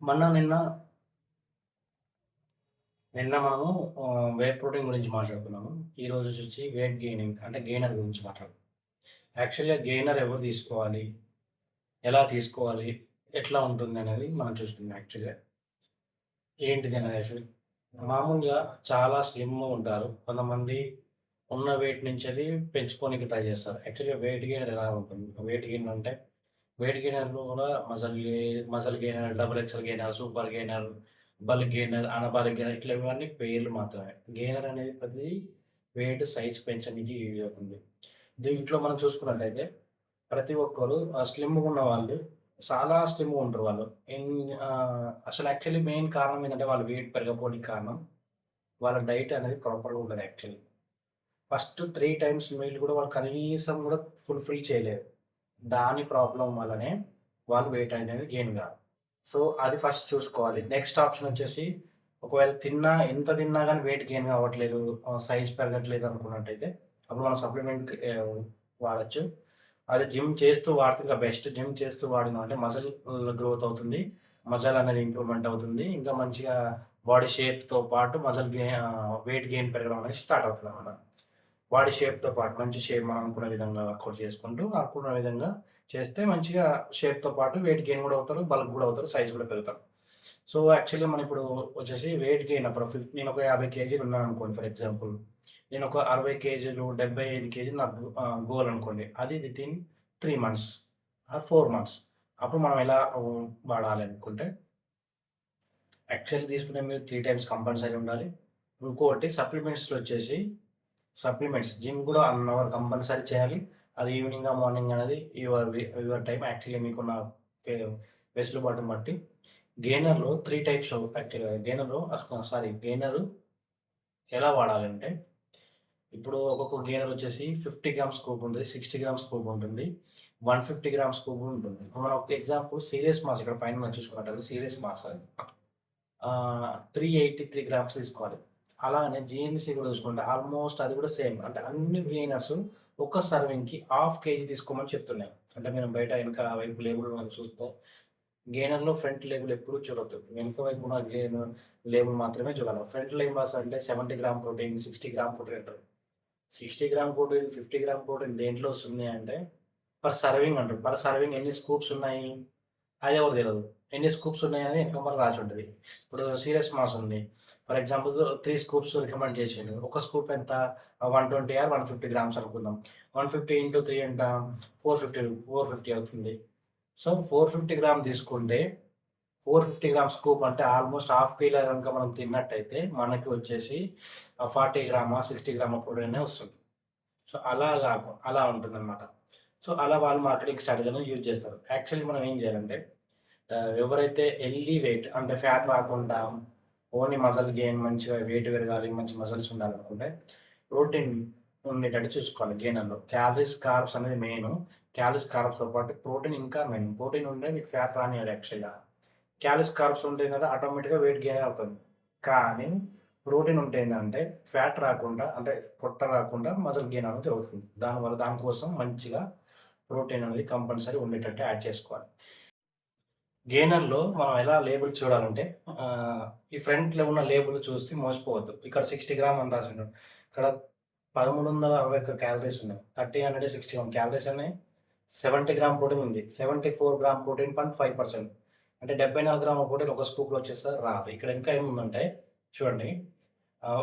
నిన్న నిన్న మనము వే ప్రోటీన్ గురించి మాట్లాడుకున్నాము. ఈరోజు వచ్చి వెయిట్ గెయినింగ్ అంటే గెయినర్ గురించి మాట్లాడుకుందాం. యాక్చువల్‌గా గెయినర్ ఎవరు తీసుకోవాలి? ఎలా తీసుకోవాలి? ఎట్లా ఉంటుందనేది మనం చూసుకుందాం యాక్చువల్‌గా. ఏంటిది అనేది యాక్చువల్లీ మామూలుగా చాలా స్లిమ్ ఉంటారు. కొంతమంది ఉన్న వెయిట్ నుంచెల్లి పెంచుకోనికి ట్రై చేస్తారు. యాక్చువల్‌గా వెయిట్ గెయినర్ ఎలా ఉంటుంది? వెయిట్ గెయిన్ అంటే వెయిట్ గెయినర్‌లో కూడా muscle gainer, double excel gainer, super gainer, bulk gainer, anabolic gainer ఇట్లా ఇవన్నీ పేర్లు మాత్రమే. గెయినర్ అనేది ప్రతిది వెయిట్ సైజ్ పెంచనీకి యూజ్ అవుతుంది. దీంట్లో మనం చూసుకున్నట్టయితే ప్రతి ఒక్కరు స్లిమ్‌గా ఉన్నవాళ్ళు చాలా స్లిమ్‌గా ఉంటారు వాళ్ళు. ఇన్ అసలు యాక్చువల్లీ మెయిన్ కారణం ఏందంటే వాళ్ళు వెయిట్ పెరగకపోవడానికి కారణం వాళ్ళ డైట్ అనేది ప్రాపర్‌గా ఉండదు యాక్చువల్లీ. ఫస్ట్ 3 టైమ్స్ మీల్ కూడా వాళ్ళు కనీసం కూడా ఫుల్‌ఫిల్ చేయలేరు. దాని ప్రాబ్లమ్ వల్లనే వాళ్ళు వెయిట్ అనేది గెయిన్ గారు. సో, అది ఫస్ట్ చూసుకోవాలి. నెక్స్ట్ ఆప్షన్ వచ్చేసి ఒకవేళ ఎంత తిన్నా గాని వెయిట్ గెయిన్ అవ్వట్లేదు, సైజ్ పెరగట్లేదు అనుకున్నట్టయితే అప్పుడు మనం సప్లిమెంట్ వాడొచ్చు. అది జిమ్ చేస్తూ వాడితే ఇంకా బెస్ట్. జిమ్ చేస్తూ వాడినామంటే మజిల్ గ్రోత్ అవుతుంది. మజిల్ అనేది ఇంప్రూవ్‌మెంట్ అవుతుంది. ఇంకా మంచిగా బాడీ షేప్‌తో పాటు వెయిట్ గెయిన్ పెరగడం అనేది స్టార్ట్ అవుతుందన్నమాట. బాడీ షేప్‌తో పాటు మంచి షేప్ మనం అనుకున్న విధంగా వర్కౌట్ చేసుకుంటూ, అనుకున్న విధంగా చేస్తే మంచిగా షేప్‌తో పాటు వెయిట్ గెయిన్ గూడా అవుతారు. బల్క్ గూడా అవుతారు. సైజ్ గూడా పెరుగుతారు. సో, యాక్చువల్‌గా మనం ఇప్పుడు వచ్చేసి వెయిట్ గెయిన్ అప్పుడు నేనొక 50 కేజీలు ఉన్నాననుకోండి ఫర్ ఎగ్జాంపుల్. నేనొక 60 కేజీలు, 75 కేజీలు నాకు గోల్ అనుకోండి. అది వితిన్ 3 మంత్స్ ఆర్ 4 మంత్స్. అప్పుడు మనం ఎలా వాడాలి అనుకుంటే, యాక్చువల్లీ తీసుకునే మీరు 3 టైమ్స్ కంపల్సరీ ఉండాలి. ఇంకోటి సప్లిమెంట్స్‌లో వచ్చేసి జిమ్ గూడా అన్ అవర్ కంపల్సరీ చేయాలి. అది ఈవినింగా, మార్నింగ్ అనేది యువర్ టైమ్ యాక్చువల్లీ మీకున్న వె వెసులుబాటుని బట్టి. గెయినర్‌లో 3 టైప్స్ యాక్చువల్‌గా గెయినరు ఎలా వాడాలంటే, ఇప్పుడు ఒక్కొక్క గెయినర్ వచ్చేసి 50 గ్రామ్స్ స్కూప్ ఉంటుంది. 60 గ్రామ్స్ స్కూప్ ఉంటుంది. 150 గ్రామ్స్ స్కూప్ ఉంటుంది. ఇప్పుడు మనం ఒక ఎగ్జాంపుల్ సీరియస్ మాస్ ఇక్కడ పైన మనం చూసుకున్నట్టయితే సీరియస్ మాస్ 383 గ్రామ్స్ తీసుకోవాలి. అలానే జీఎన్‌సీ కూడా చూసుకుంటే ఆల్మోస్ట్ అది కూడా సేమ్. అంటే అన్ని గెయినర్స్ ఒక్క సర్వింగ్‌కి హాఫ్ కేజీ తీసుకోమని చెప్తున్నాయి. అంటే మనం బయట వెనక వైపు లేబుల్ మనం చూస్తే గెయినర్‌లో ఫ్రంట్ లేబుల్ ఎప్పుడు చూడొద్దు. వెనుక వైపు ఉన్న లేబుల్ మాత్రమే చూడాలి. ఫ్రంట్ లేబుల్ అంటే 70 గ్రామ్ ప్రోటీన్, 60 గ్రామ్ ప్రోటీన్ అంటారు. 60 గ్రామ్ ప్రోటీన్, 50 గ్రామ్ ప్రోటీన్ దేంట్లో వస్తుంది అంటే పర్ సర్వింగ్ అంటారు. పర్ సర్వింగ్ ఎన్ని స్కూప్స్ ఉన్నాయి? అదెవరికి తెలవదు. ఎన్ని స్కూప్స్ ఉన్నాయనేది ఎనకమాల రాసుంటది. ఇప్పుడు సీరియస్ మాస్ ఉంది. ఫర్ ఎగ్జాంపుల్ 3 స్కూప్స్ రికమెండ్ చేసిండు. ఒక స్కూప్ ఎంత 120 ఆర్ 150 గ్రామ్స్ అనుకుందాం. 150 ఇంటూ 3 ఎంత 450 అవుతుంది. సో, 450 గ్రామ్ తీసుకుంటే 450 గ్రామ్ స్కూప్ అంటే ఆల్మోస్ట్ హాఫ్ కిలో గనుక మనం తిన్నట్టయితే మనకి వచ్చేసి 40 గ్రామా, 60 గ్రామా ప్రోటీనే వస్తుంది. సో, అలా ఉంటుందనమాట. సో, అలా వాళ్ళు మార్కెటింగ్ స్ట్రాటజీని యూజ్ చేస్తారు. యాక్చువల్లీ మనం ఏం చేయాలంటే ఎవరైతే హెల్తీ వెయిట్ అంటే ఫ్యాట్ రాకుండా ఓన్లీ మజిల్ గెయిన్ మంచిగా వెయిట్ పెరగాలి, మంచి మజిల్స్ ఉండాలనుకుంటే ప్రోటీన్ ఉండేటట్టు చూసుకోవాలి గెయినర్‌లో. క్యాలరీస్, కార్బ్స్ అనేది మెయిను. క్యాలరీస్, కార్బ్స్‌తో పాటు ప్రోటీన్ ఇంకా మెయిన్. ప్రోటీన్ ఉంటే మీకు ఫ్యాట్ రానీయదు యాక్చువల్‌గా. క్యాలరీస్, కార్బ్స్ ఉంటే ఏందంటే ఆటోమేటిక్‌గా వెయిట్ గెయిన్ అవుతుంది. కానీ ప్రోటీన్ ఉంటే ఏందంటే ఫ్యాట్ రాకుండా అంటే పొట్ట రాకుండా మజిల్ గెయిన్ అనేది జరుగుతుంది. దానికోసం మంచిగా ప్రోటీన్ అనేది కంపల్సరీ ఉండేటట్టు యాడ్ చేసుకోవాలి. గెయినర్‌లో మనం ఎలా లేబుల్ చూడాలంటే ఈ ఫ్రంట్‌లో ఉన్న లేబుల్ చూసి మోసపోవద్దు. ఇక్కడ 60 గ్రామ్ అని రాసిండు. ఇక్కడ 1361 క్యాలరీస్ ఉన్నాయి. 1361 క్యాలరీస్ ఉన్నాయి. 70 గ్రామ్ ప్రోటీన్ ఉంది. 74 గ్రామ్ ప్రోటీన్ 5% అంటే 74 గ్రాముల ప్రోటీన్ ఒక స్కూప్‌లో వచ్చేస్తదా? రాదు. ఇక్కడ ఇంకా ఏముందంటే చూడండి.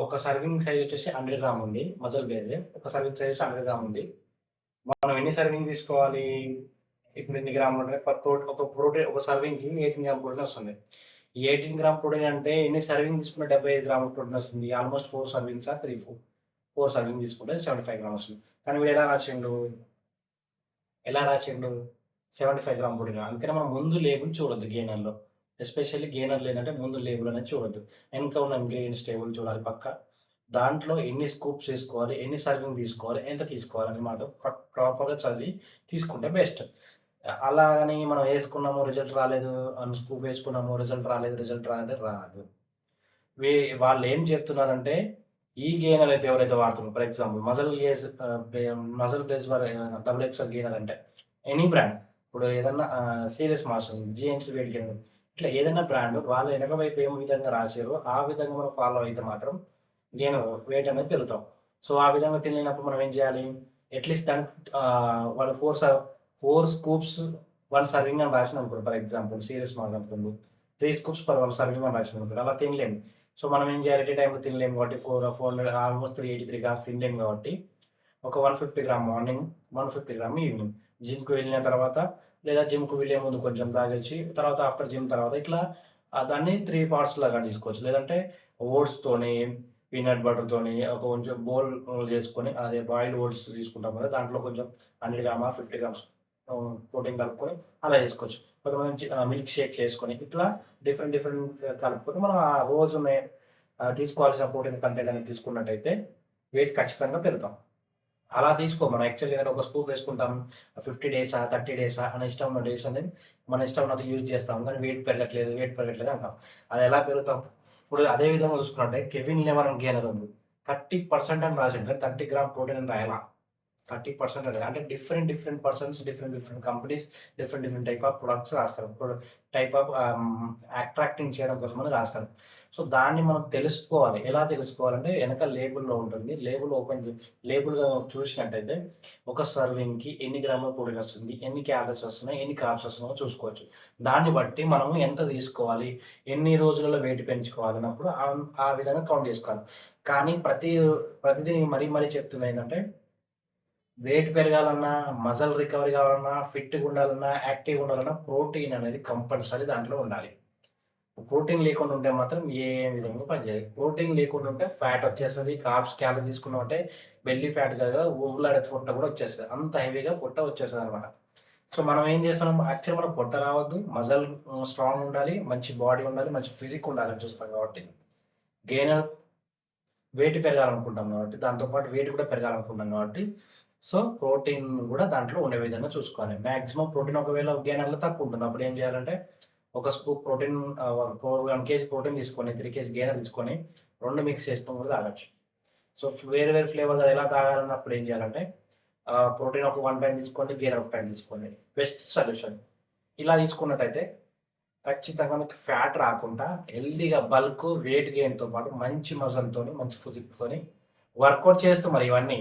ఒక సర్వింగ్ సైజ్ వచ్చేసి 100 గ్రామ్ ఉంది. Muscle based. ఒక సర్వింగ్ సైజ్ 100 గ్రామ్ ఉంది. మనం ఎన్ని సర్వింగ్ తీసుకోవాలి? ఇప్పుడు ఎన్ని గ్రాములు ఉంటాయి? ఒక సర్వింగ్‌కి 18 గ్రామ్ ప్రోటీన్ వస్తుంది. ఈ 18 గ్రామ్ ప్రోటీన్ అంటే ఎన్ని సర్వింగ్ తీసుకుంటే 75 గ్రాముల ప్రోటీన్ వస్తుంది. ఆల్‌మోస్ట్ 4 సర్వింగ్సా 4 సర్వింగ్ తీసుకుంటే 75 గ్రామ్ వస్తుంది. కానీ వీడు ఎలా రాసిండు? 75 గ్రామ్ ప్రోటీన్. అందుకని మనం ముందు లేబుల్ చూడొద్దు గెయినర్‌లో. ఎస్పెషల్లీ గెయినర్‌లో ఏందంటే ముందు లేబుల్ అనేది చూడొద్దు. వెనక ఉన్న ఇంగ్రీడియెంట్స్ టేబుల్ చూడాలి పక్కా. దాంట్లో ఎన్ని స్కూప్స్ ఏసుకోవాలి, ఎన్ని సర్వింగ్ తీసుకోవాలి, ఎంత తీసుకోవాలని మాత్రం ప్రాపర్‌గా చదివి తీసుకుంటే బెస్ట్. అలాగని మనం ఏసుకున్నాము రిజల్ట్ రాలేదు, స్కూప్ ఏసుకున్నాము రిజల్ట్ రాదంటే రాదు. వే వాళ్ళేం చెప్తున్నారంటే, ఈ గెయినర్ అయితే ఎవరైతే వాడుతున్నారో for example muscle base double excel gainer అంటే ఎనీ బ్రాండ్ ఇప్పుడు ఏదన్నా సీరియస్ మాస్ ఉంది. జీఎన్సీ వెయిట్ గెయినర్ ఇట్లా ఏదైనా బ్రాండ్ వాళ్ళు వెనక వైపు ఏ విధంగా రాసిర్రో, ఆ విధంగా మనం ఫాలో అయితే మాత్రం గెయిన్ వెయిట్ అనేది పెరుగుతాం. సో, ఆ విధంగా తినలేనప్పుడు మనం ఏం చేయాలి? అట్‌లీస్ట్ దానికి వాళ్ళు 4 స్కూప్స్ 1 సర్వింగ్ అని రాసిందనుకోండి ఫర్ ఎగ్జాంపుల్ సీరియస్ మాట్లాడుతుంది. 3 స్కూప్స్ పర్ 1 సర్వింగ్ అని రాసిందనుకోండి. అలా తినలేము. సో, మనం ఏం చేయాలి? ఎట్ ఏ టైమ్‌లో తినలేము కాబట్టి 400 ఆల్‌మోస్ట్ 383 గ్రామ్స్ తినలేము కాబట్టి ఒక 150 గ్రామ్ మార్నింగ్, 150 గ్రామ్ ఈవినింగ్. జిమ్‌కి వెళ్ళిన తర్వాత లేదా జిమ్‌కి వెళ్ళే ముందు కొంచెం తాగొచ్చి, తర్వాత ఆఫ్టర్ జిమ్ తర్వాత ఇట్లా దాన్ని 3 పార్ట్స్ లాగా తీసుకోవచ్చు. లేదంటే ఓట్స్‌తోని, పీనట్ బటర్‌తోని ఒక కొంచెం బౌల్ చేసుకొని అదే బాయిల్డ్ ఓట్స్ తీసుకుంటాం కదా! దాంట్లో కొంచెం 100 గ్రామా, 50 గ్రామ్స్ ప్రోటీన్ కలుపుకొని అలా చేసుకోవచ్చు. కొంతమంది మిల్క్ షేక్ చేసుకొని ఇట్లా డిఫరెంట్ డిఫరెంట్ కలుపుకొని మనం ఆ రోజునే తీసుకోవాల్సిన ప్రోటీన్ కంటెంట్ అనేది తీసుకున్నట్టయితే వెయిట్ ఖచ్చితంగా పెరుగుతాం. అలా తీసుకోం. మనం యాక్చువల్‌గా ఏదైనా ఒక స్కూప్ వేసుకుంటాం. 50 డేసా, 30 డేసా మన ఇష్టం ఉన్న డేస్ అనేది మన ఇష్టం ఉన్నంత యూజ్ చేస్తాం. కానీ వెయిట్ పెరగట్లేదు అంటాం. అది ఎలా పెరుగుతాం? ఇప్పుడు అదే విధంగా చూసుకున్నట్టే కెవిన్ లెవెన్ గెయినర్ ఉంది. 30% అని రాసిండు. కానీ 30 గ్రామ్ ప్రోటీన్ అని రాయలా. 30% అంటే different different persons, different different companies, different different type of products రాస్తారు. ఇప్పుడు టైప్ ఆఫ్ అట్రాక్టింగ్ చేయడం కోసమని రాస్తారు. సో, దాన్ని మనం తెలుసుకోవాలి. ఎలా తెలుసుకోవాలంటే వెనక లేబుల్‌లో ఉంటుంది. లేబుల్ చూసినట్టయితే ఒక సర్వింగ్‌కి ఎన్ని గ్రాముల ప్రోటీన్ వస్తుంది, ఎన్ని క్యాలరీస్ వస్తున్నాయి, ఎన్ని కార్బ్స్ వస్తున్నాయో చూసుకోవచ్చు. దాన్ని బట్టి మనం ఎంత తీసుకోవాలి, ఎన్ని రోజులలో వెయిట్ పెంచుకోవాలి అన్నప్పుడు ఆ విధంగా కౌంట్ చేసుకోవాలి. కానీ ప్రతిదీ మరీ మరీ చెప్తుందేంటంటే వెయిట్ పెరగాలన్నా, మజిల్ రికవరీ కావాలన్నా, ఫిట్‌గా ఉండాలన్నా, యాక్టివ్‌గా ఉండాలన్నా ప్రోటీన్ అనేది కంపల్సరీ దాంట్లో ఉండాలి. ప్రోటీన్ లేకుండా ఉంటే మాత్రం ఏ విధంగా పనిచేయదు. ప్రోటీన్ లేకుండా ఉంటే ఫ్యాట్ వచ్చేస్తది. కార్బ్స్, క్యాలరీస్ తీసుకున్నామంటే బెల్లీ ఫ్యాట్ కాదు కదా! ఊర్లాడే పొట్ట కూడా వచ్చేస్తది. అంత హెవీగా పొట్ట వచ్చేస్తదనమాట. సో, మనం ఏం చేస్తున్నాం యాక్చువల్‌గా మనకు పొట్ట రావద్దు. మజిల్ స్ట్రాంగ్ ఉండాలి. మంచి బాడీ ఉండాలి. మంచి ఫిజిక్ ఉండాలని చూస్తాం కాబట్టి గెయినర్ వెయిట్ పెరగాలనుకుంటాం కాబట్టి, దాంతో పాటు వెయిట్ కూడా పెరగాలనుకుంటాం కాబట్టి, సో, ప్రోటీన్ కూడా దాంట్లో ఉండే విధంగా చూసుకోవాలి. మాక్సిమం ప్రోటీన్ ఒకవేళ గెయినర్‌లో తక్కువుంటుంది. అప్పుడు ఏం చేయాలంటే, ఒక స్కూప్ ప్రోటీన్ 1 కేజీ ప్రోటీన్ తీసుకొని, 3 కేజీ గెయినర్ తీసుకొని, 2 మిక్స్ చేసుకొని కూడా తాగొచ్చు. సో, వేరే వేరే ఫ్లేవర్‌లో ఎలా తాగాలన్నప్పుడు ఏం చేయాలంటే, ప్రోటీన్ ఒక 1 టైమ్ తీసుకోండి, గెయినర్ ఒక టైమ్ తీసుకోండి. Best solution. ఇలా తీసుకున్నట్టయితే ఖచ్చితంగా మీకు ఫ్యాట్ రాకుండా హెల్తీగా బల్క్, వెయిట్ గెయిన్‌తో పాటు మంచి మజిల్‌తోని, మంచి ఫిజిక్స్‌తోని వర్కౌట్ చేస్తూ మరి ఇవన్నీ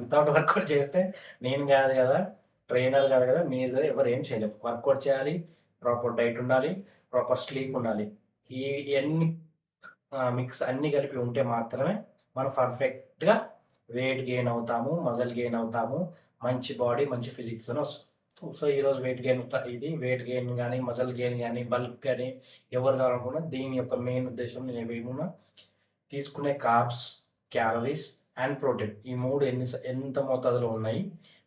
వితౌట్ వర్కౌట్ చేస్తే నేను కాదు కదా! ట్రైనర్ కాదు కదా! మీరు ఎవరు ఏం చేయలేరు. వర్కౌట్ చేయాలి, ప్రాపర్ డైట్ ఉండాలి, ప్రాపర్ స్లీప్ ఉండాలి. ఇయన్నీ మిక్స్ అన్నీ కలిపి ఉంటే మాత్రమే మనం పర్ఫెక్ట్‌గా వెయిట్ గెయిన్ అవుతాము, మజిల్ గెయిన్ అవుతాము, మంచి బాడీ, మంచి ఫిజిక్స్‌తోని వస్తుంది. సో, ఈరోజు వెయిట్ గెయిన్ గాని, మజిల్ గెయిన్ గాని, బల్క్ గాని ఎవరు కావాలనుకున్నా దీని యొక్క మెయిన్ ఉద్దేశ్యం నేనేమన్నా తీసుకునే కార్బ్స్, క్యాలరీస్ అండ్ ప్రోటీన్. ఈ 3 ఎంత మోతాదులో ఉన్నాయి?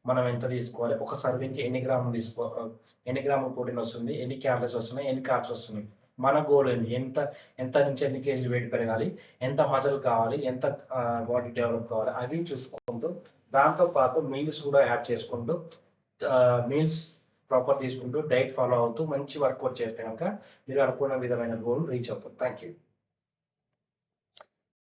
మనం ఎంత తీసుకోవాలి? ఒక సర్వింగ్‌కి ఎన్ని గ్రాముల ప్రోటీన్ వస్తుంది? ఎన్ని క్యాలరీస్ వస్తున్నాయి? ఎన్ని కార్బ్స్ వస్తున్నాయి? మన గోల్ ఏంది? ఎంత నుంచి ఎన్ని కేజీలు వెయిట్ పెరగాలి? ఎంత మజిల్ కావాలి? ఎంత బాడీ డెవలప్ కావాలి? అవి చూసుకుంటూ దాంతో పాటు మీల్స్ కూడా యాడ్ చేసుకుంటూ మీల్స్ ప్రాపర్ తీసుకుంటూ, డైట్ ఫాలో అవుతూ, మంచి వర్కౌట్ చేస్తే గనక మీరు అనుకున్న విధమైన గోల్ రీచ్ అవుతారు. Thank you.